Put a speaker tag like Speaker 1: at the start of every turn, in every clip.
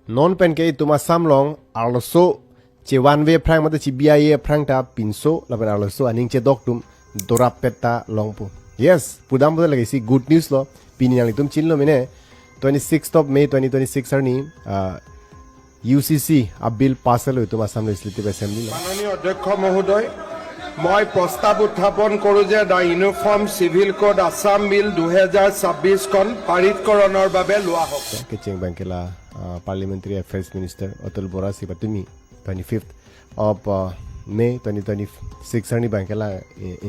Speaker 1: non pen ke itu masam long also che one way prang mata ci BIA prang ta pinso la pen also aning che dok tum dorap peta long pu yes pudam pudam lagi si good news lo pini yang itum chin lo mene 26th of May 2026 arni UCC a bill pass hলো itu masam legislative assembly lo
Speaker 2: মাননীয় অধ্যক্ষ মহোদয় মই প্ৰস্তাৱ উত্থাপন কৰোঁ যে the uniform civil code Assam bill 2026 খন পাৰিতকৰণৰ বাবে লোৱা হওক
Speaker 1: Kecing Bangkela Parliamentary Affairs Minister Atul Bora Sibatumi 25th of May 2026 arni Bangkela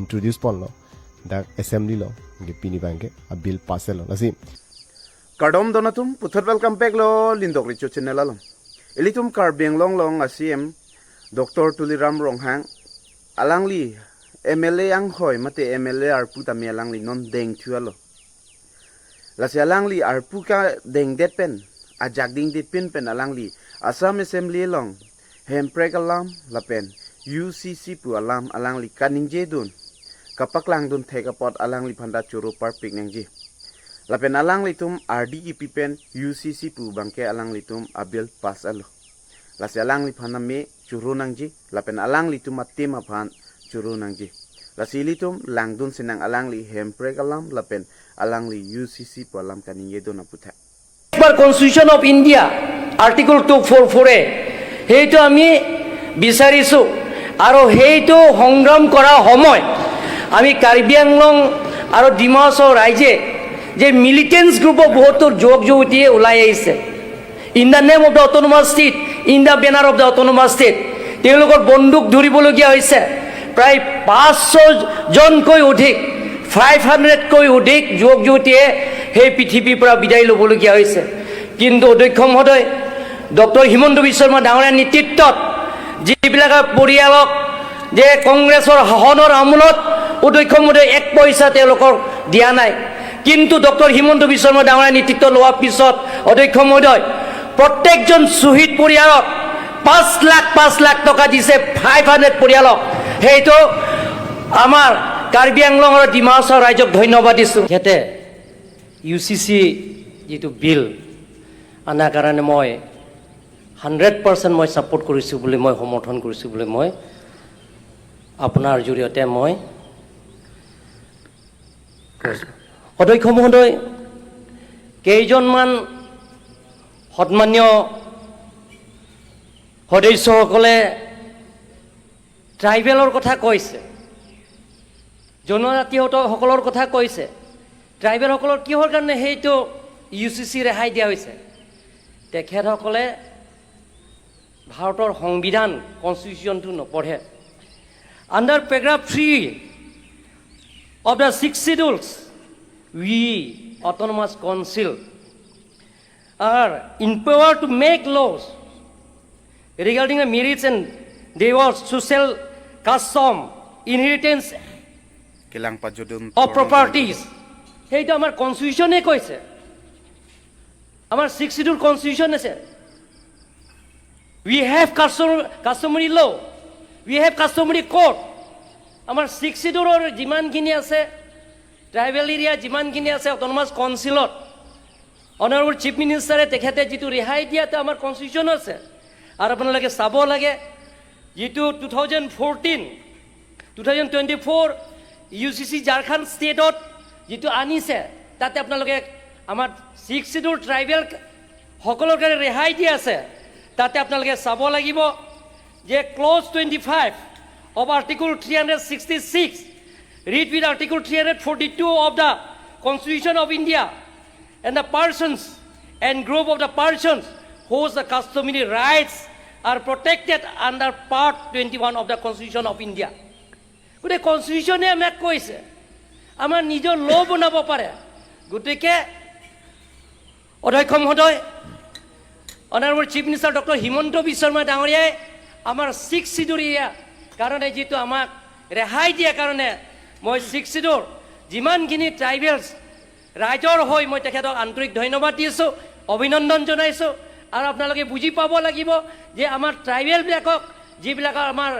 Speaker 1: introduce pon lo the assembly lo ge pini bangke a bill pass lo lasi
Speaker 3: Kardom donatum puthar welcome back lo lindok richo channel alom elitum kar benglong long asiem Dr. Tuliram Ronghang alangli MLA ang hoy mate MLA arpu tami alangli non deng thualo lasi alangli arpu ka deng det pen ajak ding dit pen alangli Assam Assembly long hemprek alam lapen UCC pu alam alangli kaningje dun kapaklang dun thekapot alangli phanda churu par piknengji lapen alang litum RDEP pen UCC pu bangke alang litum abil pas alo lasi alang li phana me churu nangji lapen alang litum atim aphan churu nangji lasi litum langdun sinang alang li hemprek alam lapen alang li UCC pu alam kaninge dona putha
Speaker 4: Constitution of India Article 244 হেইটো আমি বিচাৰিছো আৰু হেইটো সংগ্ৰাম কৰা সময় আমি কাৰ্বি আংলং আৰু ডিমা হাছাও ৰাইজে যে মিলিটেন্টস গ্ৰুপৰ বহুতৰ যুৱক যুৱতীয়ে ওলাই আহিছে in the name of the autonomous state in the banner of the autonomous state তেওঁলোকৰ বন্দুক ধৰিবলগীয়া হৈছে প্ৰায় 500 জনকৈ অধিক 500কৈ অধিক যুৱক যুৱতীয়ে সেই পৃথিৱীৰ পৰা বিদায় ল'বলগীয়া হৈছে কিন্তু অধ্যক্ষ মহোদয় ডক্টৰ হিমন্ত বিশ্ব শৰ্মা ডাঙৰীয়াৰ নেতৃত্বত যিবিলাক পৰিয়ালক যে কংগ্ৰেছৰ শাসনৰ আমোলত অধ্যক্ষ মহোদয় 1 পইচা তেওঁলোকক দিয়া নাই কিন্তু ডক্টৰ হিমন্ত বিশ্ব শৰ্মা ডাঙৰীয়াৰ নেতৃত্ব লোৱাৰ পিছত অধ্যক্ষ মহোদয় প্ৰত্যেকজন শ্বহীদ পৰিয়ালক 5 লাখ টকা দিছে 500 পৰিয়ালক সেইটো আমাৰ কাৰ্বি আংলং আৰু ডিমা হাছাও ৰাইজক ধন্যবাদ দিছোঁ হেতে UCC যেটো বিল আনা কাৰণে মই 100% মই সাপোৰ্ট কৰিছোঁ বুলি মই সমৰ্থন কৰিছোঁ বুলি মই আপোনাৰ জৰিয়তে মই অধ্যক্ষ মহোদয় কেইজনমান সন্মান্য সদস্যসকলে ট্ৰাইবেলৰ কথা কৈছে জনজাতীয়সকলৰ কথা কৈছে ট্ৰাইবেলসকলৰ কিহৰ কাৰণে সেইটো UCC ৰেহাই দিয়া হৈছে তেখেতসকলে ভাৰতৰ সংবিধান কনষ্টিটিউশ্যনটো নপঢ়ে under paragraph 3 of the 6 schedules we autonomous council are empowered to make laws regarding the merits and divorce social custom inheritance
Speaker 3: kelang pajodun
Speaker 4: of properties সেইটো আমাৰ কনষ্টিটিউশ্যনে কৈছে আমাৰ 6 schedule constitution আছে we have customary law we have customary court আমাৰ 6 schedule যিমানখিনি আছে tribal area যিমানখিনি আছে অট'নমাছ কাউন্সিলত অনাৰেবল চিফ মিনিষ্টাৰে তেখেতে যিটো ৰেহাই দিয়াতে আমাৰ কনষ্টিটিউশ্যন আছে আৰু আপোনালোকে চাব লাগে যিটো 2024 UCC ঝাৰখণ্ড ষ্টেটত যিটো আনিছে তাতে আপোনালোকে আমাৰ 6 schedule ট্ৰাইবেল সকলৰ কাৰণে ৰেহাই দি আছে তাতে আপোনালোকে চাব লাগিব যে close 25 of Article 366 read with Article 342 of the Constitution of India and the persons and group of the persons whose the customary rights are protected under Part 21 of the Constitution of India. Good Constitution আমাক কৈছে আমাৰ নিজৰ ল বনাব পাৰে গতিকে অধ্যক্ষ মহোদয় honourable chief minister doctor Himanta Biswa Sarma ডাঙৰীয়াই আমাৰ 6 schedule কাৰণে যিটো আমাক ৰেহাই দিয়া কাৰণে মই 6 schedule যিমানখিনি ট্ৰাইবেলছ ৰাইজৰ হৈ মই তেখেতক আন্তৰিক ধন্যবাদ দিছোঁ অভিনন্দন জনাইছোঁ আৰু আপোনালোকে বুজি পাব লাগিব যে আমাৰ ট্ৰাইবেলবিলাকক যিবিলাকৰ আমাৰ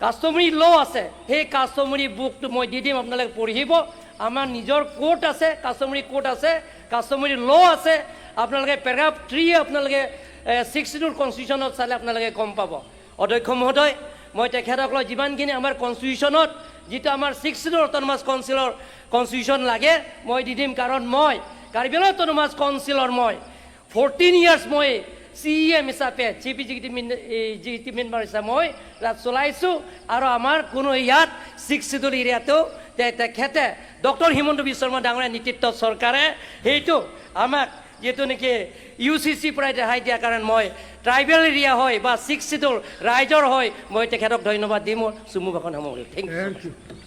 Speaker 4: কাষ্টমাৰী ল আছে সেই কাষ্টমাৰী বুকটো মই দি দিম আপোনালোকে পঢ়িব আমাৰ নিজৰ কোৰ্ট আছে কাষ্টমাৰী কোৰ্ট আছে কাষ্টমাৰী ল আছে আপোনালোকে পেৰাগ্ৰাফ 3 আপোনালোকে 60 কনষ্টিটিউশ্যনত চালে আপোনালোকে গম পাব অধ্যক্ষ মহোদয় মই তেখেতক লৈ যিমানখিনি আমাৰ কনষ্টিটিউশ্যনত যিটো আমাৰ 60 অট'নমাছ কাউন্সিলৰ কনষ্টিটিউশ্যন লাগে মই দি দিম কাৰণ মই কাৰ্বি আংলং অট'নমাছ কাউন্সিলৰ মই 14 ইয়াৰ্ছ মই CEM হিচাপে চিফ এক্সিকিউটিভ মেম্বাৰ হিচাপে মই তাত চলাইছোঁ আৰু আমাৰ কোনো ইয়াত 60 এৰিয়াটো তেখেতে ডক্টৰ হিমন্ত বিশ্ব শৰ্মা ডাঙৰীয়া নেতৃত্বত চৰকাৰে সেইটো আমাক যেটো নেকি UCC পৰা ৰেহাই দিয়াৰ কাৰণে মই ট্ৰাইবেল এৰিয়া হয় বা 60 ৰাইজৰ হয় মই তেখেতক ধন্যবাদ দিম চুমু ভাষণ সামৰিলোঁ থেংক ইউ